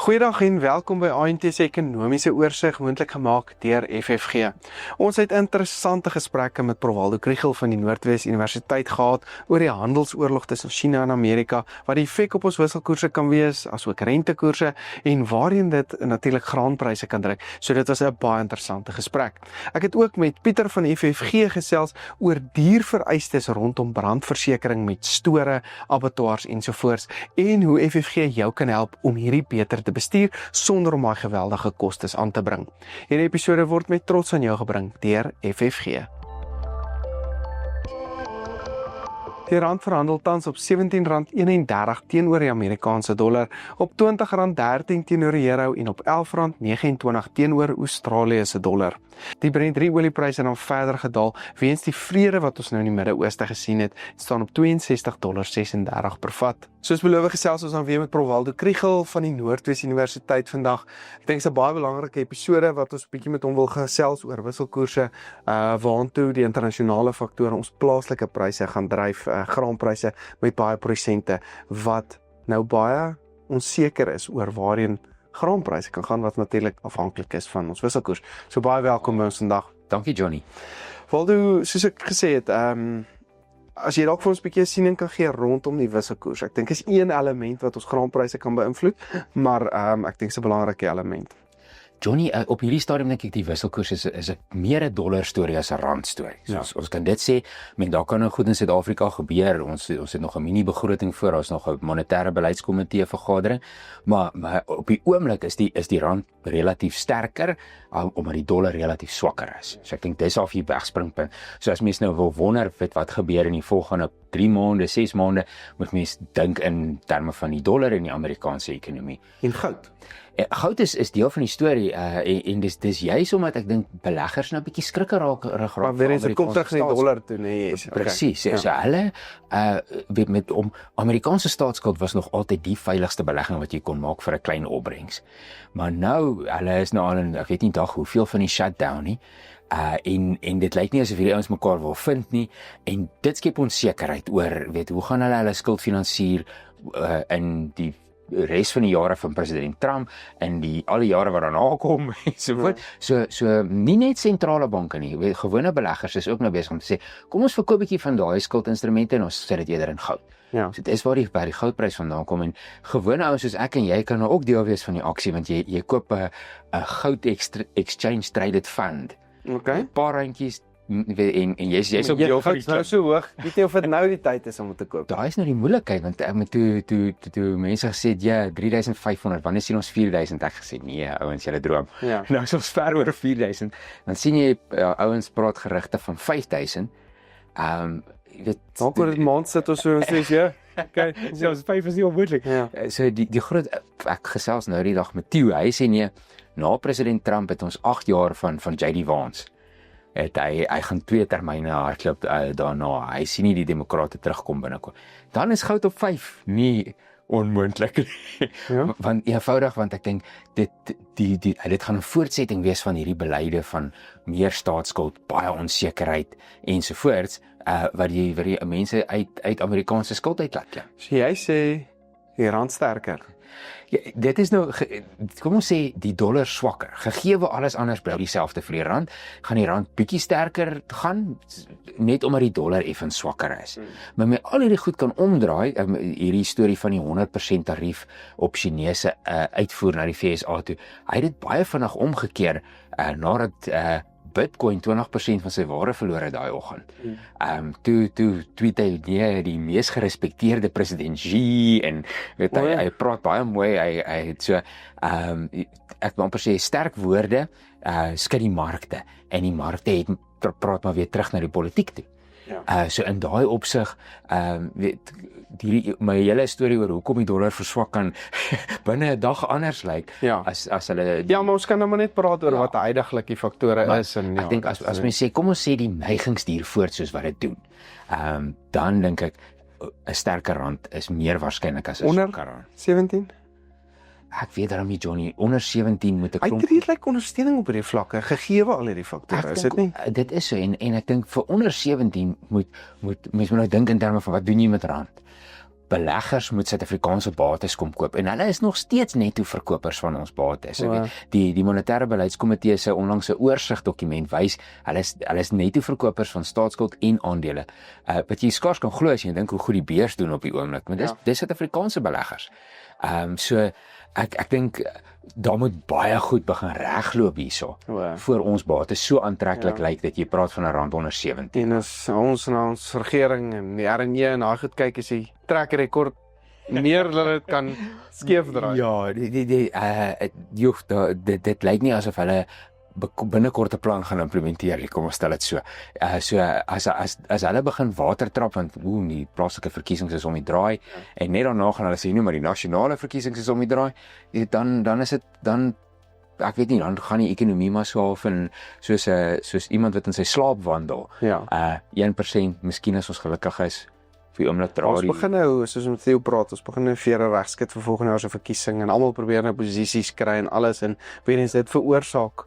Goeiedag en welkom by ANT se ekonomiese oorsig, moontlik gemaak deur FFG. Ons het interessante gesprekke met Prof Waldo Kriel van die Noordwes Universiteit gehad oor die handelsoorlog tussen China en Amerika, wat die effek op ons wisselkoerse kan wees, asook rentekoerse en waarheen dit natuurlik graanpryse kan druk. So dit was 'n baie interessante gesprek. Ek het ook met Pieter van die FFG gesels oor diervereistes rondom brandversekering met store, abattoirs ensovoorts en hoe FFG jou kan help om hierdie beter te bestuur sonder om daai geweldige kostes aan te bring. Hierdie episode word met trots aan jou gebring deur FFG. Die rand verhandel tans op R17.31 teenoor die Amerikaanse dollar, op R20.13 teenoor die euro en op R11.29 teenoor Australië se dollar. Die Brent oliepryse het dan verder gedaal weens die vrede wat ons nou in die Midde-Ooste gesien het, staan op $62.36 per vat. Soos beloof gesels ons dan weer met Prof Waldo Kriel van die Noordwes Universiteit vandag. Ek dink dit is 'n baie belangrike episode wat ons 'n bietjie met hom wil gesels oor wisselkoerse, waantoe die internasionale faktore ons plaaslike pryse gaan dryf, graanpryse met baie prosente wat nou baie onseker is oor waarheen graanpryse kan gaan, wat natuurlik afhanklik is van ons wisselkoers. So baie welkom by ons vandag. Dankie Johnny. Waldo, soos ek gesê het, as jy dalk vir ons 'n bietjie siening kan gee rondom die wisselkoers. Ek dink is een element wat ons graanpryse kan beïnvloed, maar ek dink is 'n belangrike element. Johnny, op hierdie stadium dink ek die wisselkoers is 'n meer 'n dollar storie as 'n rand storie. So, ons kan dit sê, daar kan nou goed in Suid-Afrika gebeur. Ons het nog 'n mini begroting voor, ons nog 'n monetêre beleidskomitee vergadering, maar op die oomblik is die rand relatief sterker omdat die dollar relatief swakker is. So ek dink dis af hier wegspringpunt. So as mens nou wil wonder wat gebeur in die volgende 3 maande, 6 maande, moet mens dink in terme van die dollar en die Amerikaanse ekonomie. En goud. Goud is deel van die storie en dis juis omdat ek dink beleggers nou 'n bietjie skrikker raak. Maar weer eens kom terug na die dollar toe, nee, yes. Presies. Okay. So hulle om Amerikaanse staatsskuld was nog altyd die veiligste belegging wat jy kon maak vir 'n klein opbrengs. Maar nou hulle is nou al in, ek weet nie dag hoeveel van die shutdown nie. En dit lyk nie asof hierdie ouens mekaar wil vind nie en dit skep onsekerheid oor hoe gaan hulle skuld finansier in die res van die jare van president Trump en al die jare wat daarna kom ensovoort. So nie net sentrale banke nie, gewone beleggers is ook nou besig om te sê, kom ons verkoop 'n bietjie van daai skuldinstrumente en ons sit dit eerder in goud. Ja. So dit is waar die goudprys vandaan kom en gewone ouens soos ek en jy kan nou ook deel wees van die aksie want jy koop 'n goud exchange traded fund. Okay. 'n Paar randjies en jy's op deel van die nou so hoog. Weet jy of dit nou die tyd is om te koop? Daai is nou die moeilikheid want toe mense gesê ja 3500, wanneer sien ons 4000? Ek gesê nee ouens, julle droom. Ja. Nou is ons ver oor 4000. Dan sien jy ouens praat gerugte van 5000. Jy weet dalk oor 'n maand sit ons so en sê ja. Okay, selfs 5 is nie onmoontlik. Ja. So die groot ek gesels nou die dag met Theo. Hy sê nee, na president Trump het ons 8 jaar van JD Vance. Hy gaan 2 termyne hardloop daarna. Hy sien nie die demokrate terugkom binnekort. Dan is goud op 5 nie onmoontlik. Ja. Want ek dink dit gaan 'n voortsetting wees van hierdie beleide van meer staatsskuld, baie onsekerheid ensovoorts wat die mense uit Amerikaanse skuld uit laat klim. So jy sê die rand sterker. Ja, dit is nou, kom ons sê die dollar swakker. Gegee alles anders bly dieselfde vir die rand, gaan die rand bietjie sterker gaan net omdat die dollar effens swakker is. Maar met al hierdie goed kan omdraai, hierdie storie van die 100% tarief op Chinese uitvoer na die VSA toe. Hy het dit baie vinnig omgekeer nadat Bitcoin 20% van sy waarde verloor het daai oggend. Toe tweet hy die mees gerespekteerde president Xi en hy praat baie mooi, hy het so ek wil amper sê sterk woorde skud die markte en die markte praat maar weer terug na die politiek toe. Ja. So in daai opsig my hele storie oor hoekom die dollar verswak kan binne 'n dag anders lyk as hulle. Ja, maar ons kan nou maar net praat oor wat heiliglik die faktore is en ek dink as mens sê kom ons sê die neigingstuur voort soos wat dit doen. Dan dink ek 'n sterker rand is meer waarskynlik as 'n swakker rand. 17? Ek weet daarom nie Johnny, onder 17 moet 'n klomp. Hy het redelik ondersteuning op hierdie vlakke gegee al hierdie faktore, is dit nie? Dit is so en ek dink vir onder 17 moet mens nou dink in terme van wat doen jy met rand? beleggers moet Suid-Afrikaanse bates kom koop en hulle is nog steeds netto verkopers van ons bates. So, die monetêre beleidskomitee se onlangse oorsigdokument wys hulle is netto verkopers van staatsskuld en aandele. Wat jy skaars kan glo as jy dink hoe goed die beurs doen op die oomblik, maar dis Suid-Afrikaanse beleggers. So ek dink daar moet baie goed begin regloop hierso voor ons bates so aantreklik lyk dat jy praat van 'n rand onder 17. En as ons regering en die RNJ en daai goed kyk, is die trek rekord meer dat dit kan skeef draai. Ja, dit lyk nie asof hulle binnekort 'n plan gaan implementeer nie, kom ons stel dit so. So as hulle begin watertrap, want die plaaslike verkiesings is om die draai, en net daarna gaan hulle sê, maar die nasionale verkiesings is om die draai, dan is dit, ek weet nie, dan gaan die ekonomie maar so half en soos iemand wat in sy slaap wandel. 1%, miskien as ons gelukkig is, vir oomblik draai. Ons begin nou, soos met Theo praat, ons begin nou vere regskit vir volgende jaar se verkiesing, en almal probeer nou posisies kry en alles, en weer eens dit veroorsaak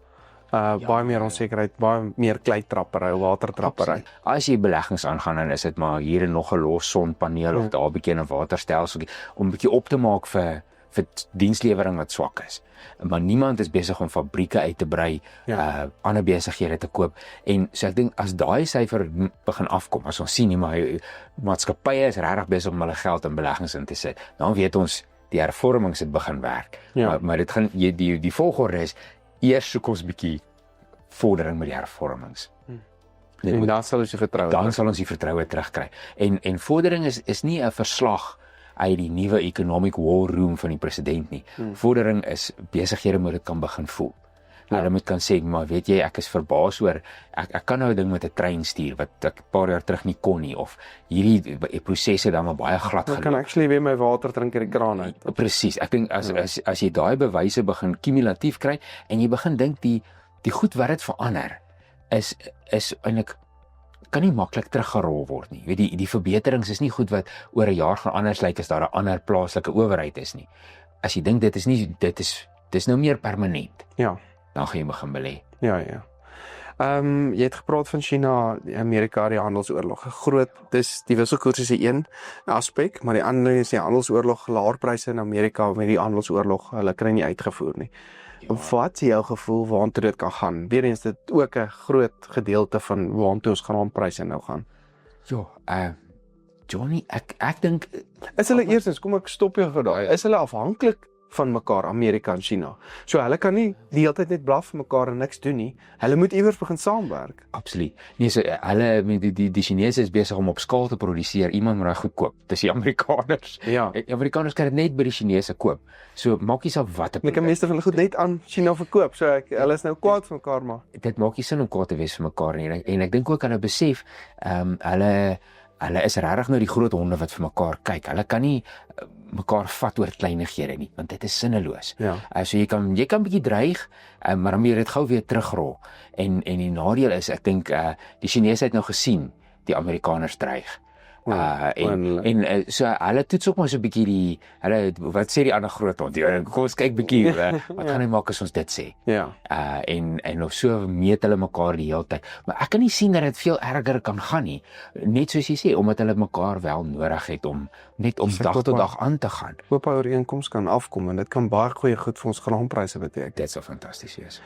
baie meer onsekerheid, baie meer kleitrappery, watertrappery. As jy beleggings aangaan, dan is dit maar hier en nog 'n los sonpaneel of daar 'n bietjie 'n waterstelsel om 'n bietjie op te maak vir dienslewering wat swak is. Maar niemand is besig om fabrieke uit te brei, ander besighede te koop. En so ek dink as daai syfer begin afkom, as ons sien maar maatskappye is regtig besig om hulle geld in beleggings in te sit, dan weet ons die hervormings het begin werk. Maar dit gaan die volgorde is eers soek ons 'n bietjie vordering met die hervormings. En dan sal ons die vertroue terugkry. En vordering is nie 'n verslag uit die nuwe economic war room van die president nie. Vordering is besighede moet dit kan begin voel. Hulle moet kan sê, maar weet jy, ek is verbaas oor, ek kan nou 'n ding met 'n trein stuur, wat ek 'n paar jaar terug nie kon nie, of hierdie prosesse dan maar baie glad geloop. Ek kan actually weer my water drink uit die kraan uit. Presies, ek dink as jy daai bewyse begin kumulatief kry, en jy begin dink die goed wat dit verander, is eintlik kan nie maklik teruggerol word nie. Weet die verbeterings is nie goed wat oor 'n jaar gaan anders lyk as daar 'n ander plaaslike owerheid is nie. As jy dink dis nou meer permanent. Dan gaan jy begin belê. Jy het gepraat van China, Amerika, die handelsoorlog. Dis die wisselkoers is een aspek, maar die ander is die handelsoorlog, laer pryse in Amerika met die handelsoorlog, hulle kry nie uitgevoer nie. Wat is jou gevoel waartoe dit kan gaan? Weereens dit ook 'n groot gedeelte van waartoe ons graanpryse nou gaan. Johnny, ek dink is hulle eerstens, kom ek stop jou vir daai. Is hulle afhanklik van mekaar, Amerika en China? So hulle kan nie die hele tyd net blaf vir mekaar en niks doen nie. Hulle moet iewers begin saamwerk. Absoluut. Nee, so hulle die Chinese is besig om op skaal te produseer. Iemand moet daai goed koop. Dis die Amerikaners. Die Amerikaners kan dit net by die Chinese koop. So maak nie saak wat 'n meeste van hulle goed net aan China verkoop. So hulle is nou kwaad vir mekaar, maar dit maak nie sin om kwaad te wees vir mekaar nie. En ek dink ook hulle besef hulle is regtig nou die groot honde wat vir mekaar kyk. Hulle kan nie mekaar vat oor kleinighede nie, want dit is sinneloos. So jy kan bietjie dreig, maar dan moet jy dit gou weer terugrol. En die nadeel is, ek dink die Chinese het nou gesien die Amerikaners dreig. So hulle toets ook maar so 'n bietjie wat sê die ander groot hond? Kom ons kyk bietjie, wat gaan hy maak as ons dit sê? En of so meet hulle mekaar die hele tyd. Maar ek kan nie sien dat dit veel erger kan gaan nie. Net soos jy sê, omdat hulle mekaar wel nodig het om dag tot dag aan te gaan. Hoop ooreenkoms kan afkom, en dit kan baie goeie goed vir ons graanpryse beteken. Dit sou fantasties wees.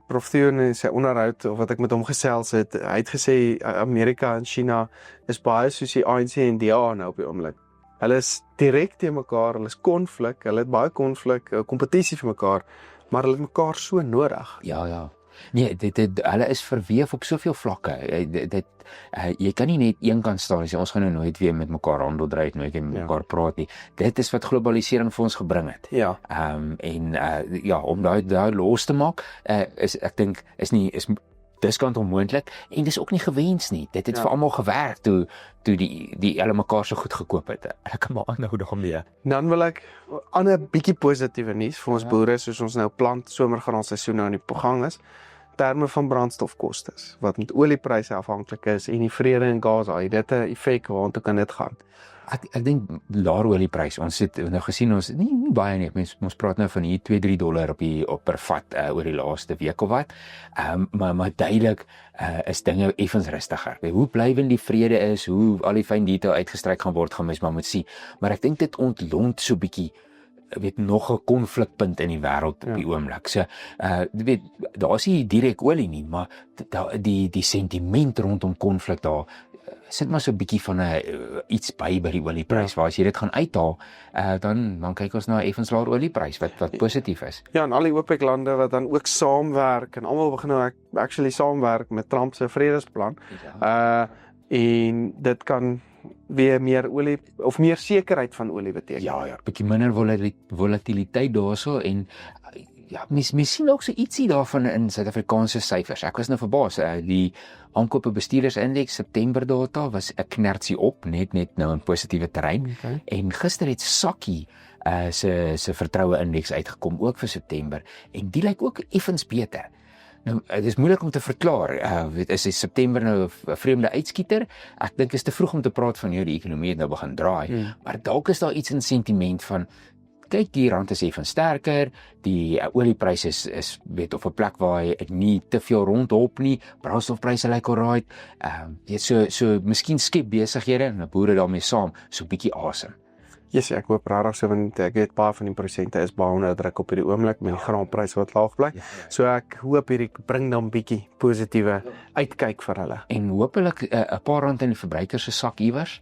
Prof Theo in sy onderhoud, of wat ek met hom gesels het, hy het gesê Amerika en China is baie soos die ANC en DA nou op die oomblik. Hulle is direk teen mekaar, hulle is konflik, hulle het baie konflik, kompetisie vir mekaar, maar hulle het mekaar so nodig. Nee, hulle is verweef op soveel vlakke. Jy kan nie net een kant staan en sê ons gaan nou nooit weer met mekaar handel dryf, nooit weer met mekaar praat nie. Dit is wat globalisering vir ons gebring het. Om daai los te maak, ek dink is diskant onmoontlik, en dis ook nie gewens nie. Dit het vir almal gewerk toe die hulle mekaar so goed gekoop het. Ek kan maar aanhou daarmee. Dan wil ek ander bietjie positiewe nuus vir ons boere, soos ons nou plant somergraanseisoen nou in die gang is. terme van brandstofkostes, wat met oliepryse afhanklik is en die vrede in Gaza, het dit 'n effek waartoe kan dit gaan? Ek dink laer oliepryse. Ons het nou gesien ons nie baie nie. Ons praat nou van hier $2-3 op per vat oor die laaste week of wat. Maar duidelik is dinge effens rustiger. Hoe blywend die vrede is, hoe al die fyn detail uitgestryk gaan word, gaan mens maar moet sien. Maar ek dink dit ontlont so bietjie nog 'n konflikpunt in die wêreld op die oomblik. So daar is nie direk olie nie, maar die sentiment rondom konflik daar sit maar so 'n bietjie van 'n iets by die olieprys. Waar as jy dit gaan uithaal, dan kyk ons na 'n effens laer olieprys wat positief is. Ja, en al die OPEC lande wat dan ook saamwerk en almal begin nou actually saamwerk met Trump se vredesplan. En dit kan weer meer olie of meer sekerheid van olie beteken. Ja, bietjie minder volatiliteit daarso en mens sien ook so ietsie daarvan in Suid-Afrikaanse syfers. Ek was nou verbaas. Die aankope bestuurdersindeks September data was 'n knertsie op, net nou in positiewe terrein. Okay. En gister het Sakkie se vertroue indeks uitgekom ook vir September en die lyk ook effens beter. Nou, dit is moeilik om te verklaar. Is September nou 'n vreemde uitskieter? Ek dink is te vroeg om te praat van die ekonomie het nou begin draai, maar dalk is daar iets in sentiment van kyk, die rand is effens sterker, die oliepryse is op 'n plek waar hy nie te veel rondhop nie, brandstofpryse lyk alright. So miskien skep besighede en boere daarmee saam so 'n bietjie asem. Yes, ek hoop regtig so, want ek weet baie van die prosente is baie onder druk op hierdie oomblik met die graanpryse wat laag bly. So ek hoop hierdie bring dan bietjie positiewe uitkyk vir hulle. En hopelik 'n paar rand in die verbruiker se sak iewers,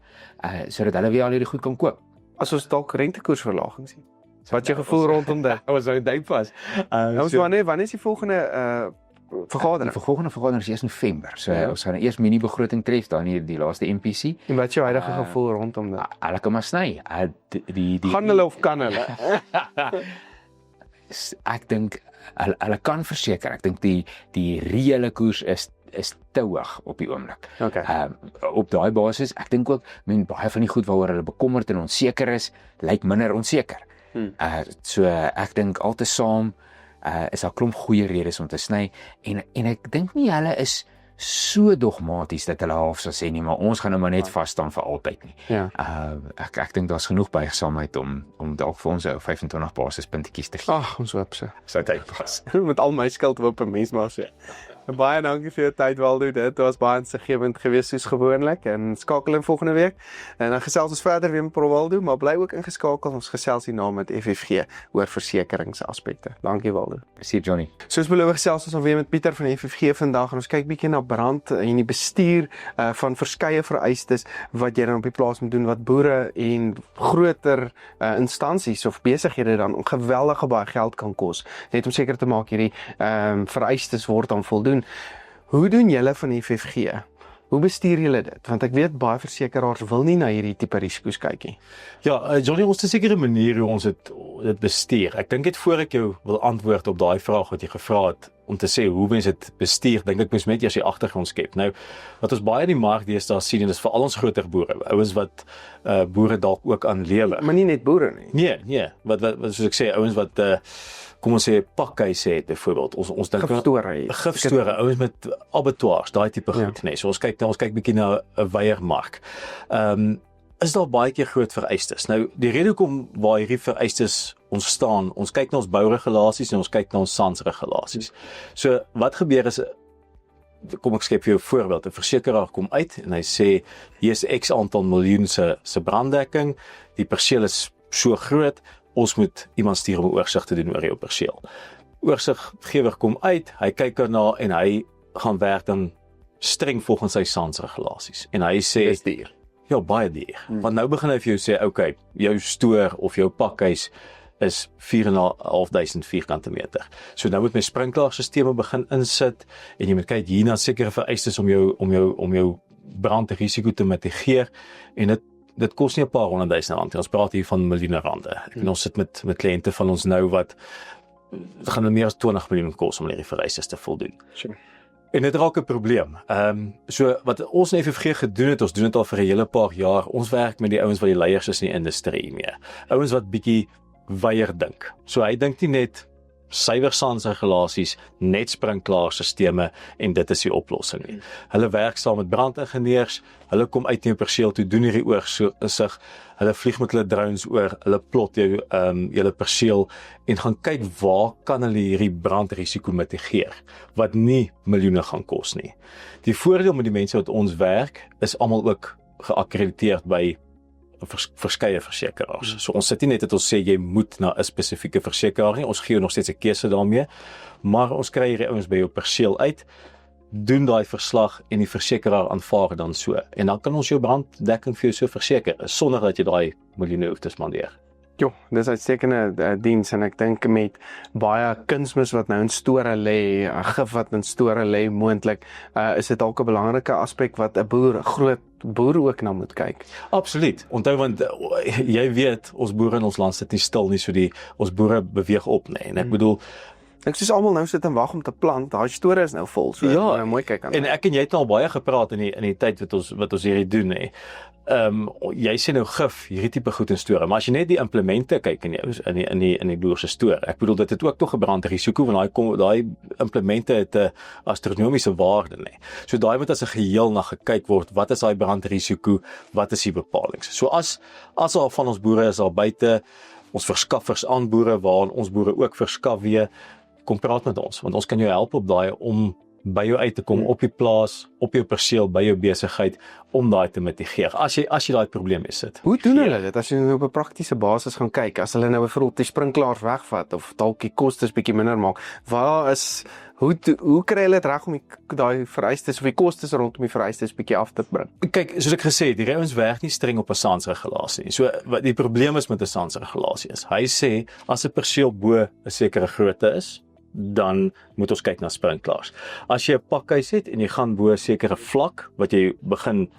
sodat hulle weer al hierdie goed kan koop. As ons dalk rentekoersverlaging sien. Wat jy gevoel rondom dit? Ons nou dink vas. Wanneer is die volgende vergadering? Die volgende vergadering is eers November. So ons gaan eers mini-begroting tref dan hier die laaste MPC. En wat is jou huidige gevoel rondom dit? Hulle kan maar sny. Gaan hulle of kan hulle? Ek dink hulle kan verseker. Ek dink die reële koers is te hoog op die oomblik. Okay. Op daai basis, ek dink ook baie van die goed waaroor hulle bekommerd en onseker is, lyk minder onseker. So ek dink altesaam is daar 'n klomp goeie redes om te sny en ek dink nie hulle is so dogmaties dat hulle half sal sê nie, maar ons gaan nou maar net vas staan vir altyd nie. Ja. Ek dink daar's genoeg buigsaamheid om dalk vir ons 25 basispuntjies te gee. Ag, ons hoop so. Sou dit pas. Met al my skuld hoop 'n mens maar sê. Baie dankie vir jou tyd, Waldo. Dit was baie insiggewend geweest soos gewoonlik en skakel in volgende week. En dan gesels ons verder weer met Prof Waldo, maar bly ook ingeskakel. Ons gesels hierna met FFG oor versekeringsaspekte. Dankie, Waldo. Plesier, Johnny. Soos beloof gesels ons weer met Pieter van FFG vandag en ons kyk bietjie na brand en die bestuur van verskeie vereistes wat jy dan op die plaas moet doen wat boere en groter instansies of besighede dan geweldige baie geld kan kos. Net om seker te maak hierdie vereistes word dan voldoen. Hoe doen julle van die FFG? Hoe bestuur julle dit? Want ek weet baie versekeraars wil nie na hierdie tipe risiko's kyk nie. Ja, Johnny, ons het 'n sekere manier hoe ons dit bestuur. Ek dink dit voor ek jou wil antwoord op daai vraag wat jy gevra het om te sê hoe mense dit bestuur, dink ek mens net eers die agtergrond skep. Nou, wat ons baie in die mark deesdae sien en dis veral ons groter boere, ouens wat boere dalk ook aanlewer. Maar nie net boere nie. Nee, wat soos ek sê, ouens wat kom ons sê pakhuise het byvoorbeeld. Ons dink gifstore, ouens met abattoirs, daai tipe goed, nee. So ons kyk bietjie na 'n weiermark. Is daar baie keer groot vereistes. Nou, die rede hoekom waar hierdie vereistes ontstaan, ons kyk na ons bouregulasies en ons kyk na ons SANS-regulasies. So wat gebeur is, kom ek skep vir jou 'n voorbeeld, 'n versekeraar kom uit en hy sê hier is X aantal miljoen se branddekking, die perseel is so groot, ons moet iemand stuur om 'n oorsig te doen oor jou perseel. Oorsiggewer kom uit, hy kyk daarna en hy gaan werk dan streng volgens sy SANS-regulasies. En hy sê dis duur. Ja, baie duur. Want nou begin hy vir jou sê, okay, jou stoor of jou pakhuis is 4.500 vierkante meter. So nou moet my sprinklaarstelsels begin insit en jy moet kyk hierna sekere vereistes om jou brandrisiko te mitigeer en dit kos nie 'n paar R100,000 nie. Ons praat hier van miljoene rande. En ons sit met kliënte van ons nou wat gaan nou meer as 20 miljoen kos om hierdie vereistes te voldoen. Sure. En dit raak 'n probleem. So wat ons in FFG gedoen het, ons doen dit al vir 'n hele paar jaar. Ons werk met die ouens wat die leiers is in die industrie meer. Ouens wat bietjie weier dink. So hy dink nie net suiwer SANS-regulasies, net sprinklaarstelsels en dit is die oplossing nie. Hulle werk saam met brandingenieurs, hulle kom uit in jou perseel toe, doen hierdie oorsig, hulle vlieg met hulle drones oor, hulle plot julle perseel en gaan kyk waar kan hulle hierdie brandrisiko mitigeer, wat nie miljoene gaan kos nie. Die voordeel met die mense wat ons werk, is almal ook geakkrediteerd by verskeie versekeraars. So ons sit nie net dat ons sê jy moet na 'n spesifieke versekeraar nie, ons gee jou nog steeds 'n keuse daarmee, maar ons kry hierdie ouens by jou perseel uit, doen daai verslag en die versekeraar aanvaar dan so. En dan kan ons jou branddekking vir jou so verseker, sonder dat jy daai miljoene hoef te spandeer. Jo, dis uitstekende diens en ek dink met baie kunsmis wat nou in store lê, gif wat in store lê moontlik, is dit dalk 'n belangrike aspek wat 'n groot boer ook na moet kyk. Absoluut. Onthou want jy weet ons boere in ons land sit nie stil nie, so ons boere beweeg op, nê. En ek bedoel ek soos almal nou sit en wag om te plant, daai store is nou vol, so ja, mooi kyk aan. En ek en jy het al baie gepraat in die tyd wat ons hierdie doen, nê. Jy sê nou gif, hierdie tipe goed in store, maar as jy net die implemente kyk in die boer se store, ek bedoel dit het ook tog 'n brandrisiko, want daai implemente het 'n astronomiese waarde, nê. So daai moet as 'n geheel na gekyk word, wat is daai brandrisiko, wat is die bepalinge. So as al van ons boere is al buite, ons verskaffers aan boere, waar ons boere ook verskaf weer, kom praat met ons, want ons kan jou help op daai om by jou uit te kom op die plaas, op jou perseel, by jou besigheid, om daai te mitigeer, as jy daai probleem mee sit. Hoe doen hulle dit, as jy nou op 'n praktiese basis gaan kyk, as hulle nou byvoorbeeld die sprinklaars wegvat, of dalk die kostes bietjie minder maak, hoe kry hulle dit reg om daai vereistes, of die kostes rondom die vereistes bietjie af te bring? Kyk, soos ek gesê het, die ouens werk nie streng op 'n SANS-regulasie nie. So, wat die probleem is met 'n SANS-regulasie is, hy sê, as 'n perseel bo 'n sekere grootte is, dan moet ons kyk na sprinklaars. As jy 'n pakhuis het en jy gaan bo 'n sekere vlak wat jy begin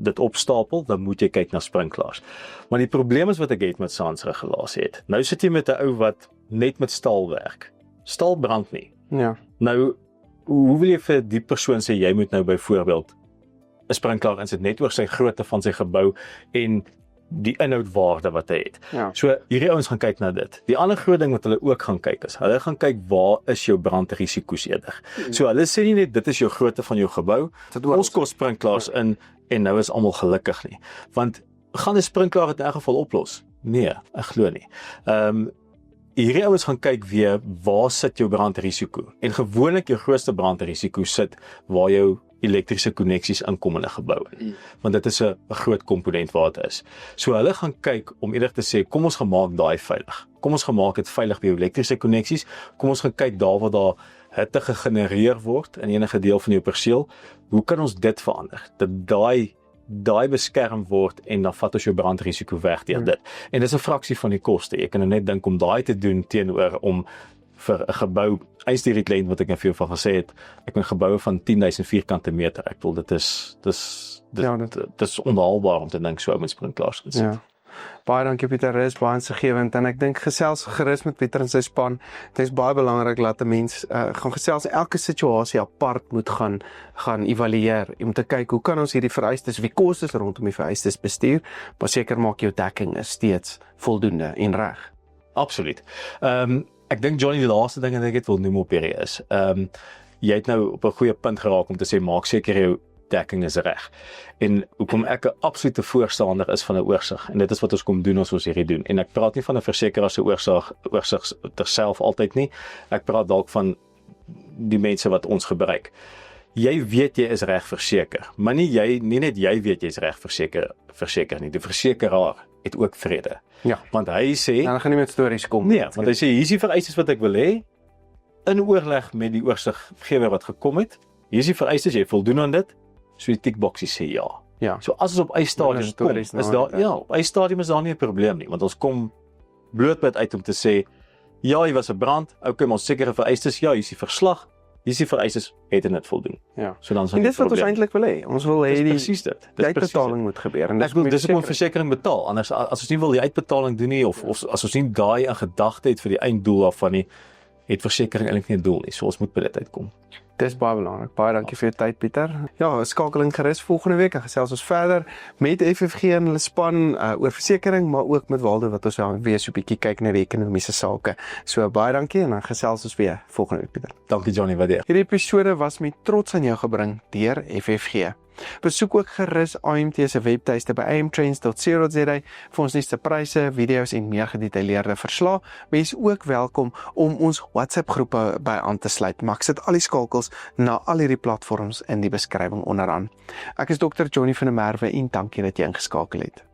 dit opstapel, dan moet jy kyk na sprinklaars. Maar die probleem is wat ek het met SANS-regulasie het. Nou sit jy met 'n ou wat net met staal werk. Staal brand nie. Ja. Nou, hoe wil jy vir die persoon sê jy moet nou byvoorbeeld 'n sprinklaar insit net oor sy grootte van sy gebou en die inhoudwaarde wat hy het. Ja. So hierdie ouens gaan kyk na dit. Die ander groot ding wat hulle ook gaan kyk is, hulle gaan kyk waar is jou brandrisiko's eerder. So hulle sê nie net dit is jou grootte van jou gebou, ons kos sprinklaars in en nou is almal gelukkig nie. Want gaan 'n sprinklaar dit in 'n geval oplos? Nee, ek glo nie. Hierdie ouens gaan kyk weer waar sit jou brandrisiko. En gewoonlik jou grootste brandrisiko sit waar jou elektriese koneksies inkom in 'n gebou. Want dit is 'n groot komponent waar dit is. So hulle gaan kyk om eerder te sê, kom ons gemaak daai veilig. Kom ons gemaak dit veilig by jou elektriese koneksies. Kom ons gaan kyk daar waar daar hitte gegenereer word in enige deel van jou perseel. Hoe kan ons dit verander? Dat daai beskerm word en dan vat ons jou brandrisiko weg deur dit. En dis 'n fraksie van die koste. Jy kan net dink om daai te doen teenoor om vir 'n gebou, eers hierdie klein wat ek net vir jou van gesê het, ek het geboue van 10.000 vierkante meter. Ek wil dit is onhaalbaar om te dink so met sprinklaars gesit. Ja. Baie dankie Pieter, is baie insiggewend en ek dink gesels gerus met Pieter en sy span. Dit is baie belangrik dat 'n mens gaan gesels elke situasie apart moet gaan evalueer om te kyk hoe kan ons hierdie vereistes, wie kostes rondom die vereistes bestuur, maar seker maak jou dekking is steeds voldoende en reg. Absoluut. Ek dink Johnny, die laaste ding wat ek wil noem op hierdie is, jy het nou op 'n goeie punt geraak om te sê maak seker jou dekking is reg. En hoekom ek 'n absolute voorstander is van 'n oorsig, en dit is wat ons kom doen as ons hierdie doen. En ek praat nie van 'n versekeraar se oorsig terself altyd nie. Ek praat dalk van die mense wat ons gebruik. Jy weet jy is reg verseker, maar nie net jy weet jy is reg verseker nie. Die versekeraar het ook vrede. Ja. Want hy sê, dan gaan nie met stories kom. Nee, want hy sê hier is die vereistes wat ek wil hê in oorleg met die oorsiggewer wat gekom het. Hier is die vereistes, jy voldoen aan dit. So die tikboksies sê ja. Ja. So as ons op eisstadium kom, is daar op eisstadium is daar nie 'n probleem nie, want ons kom blootbid uit om te sê ja, hier was 'n brand, okay, maar ons sekere vereistes, ja, hier is die verslag, hier is die vereistes, het dit voldoen. Ja. So dan is en dit wat ons eintlik wil hê. Ons wil hê die uitbetaling moet gebeur en dis hoekom ons versekering betaal. Anders as ons nie wil die uitbetaling doen nie of as ons nie daai in gedagte het vir die einddoel daarvan nie, het versekering eintlik nie 'n doel nie. So ons moet by dit uitkom. Dis baie belangrik. Baie dankie vir jou tyd, Pieter. Ja, skakeling gerus volgende week en gesels ons verder met FFG en hulle span oor versekering, maar ook met Waldo wat ons weer so 'n bietjie kyk na die ekonomiese sake. So baie dankie en dan gesels ons weer volgende week, Pieter. Dankie Johnny, waardeer. Hierdie episode was met trots aan jou gebring deur FFG. Besoek ook gerus AMT se webtuiste by amtrends.co.za vir ons nuutste pryse, video's en meer gedetailleerde verslae. Wees ook welkom om ons WhatsApp groepe by aan te sluit. Maak sit al die skakels na al hierdie platforms in die beskrywing onderaan. Ek is Dr. Johnny van der Merwe en dankie dat jy ingeskakel het.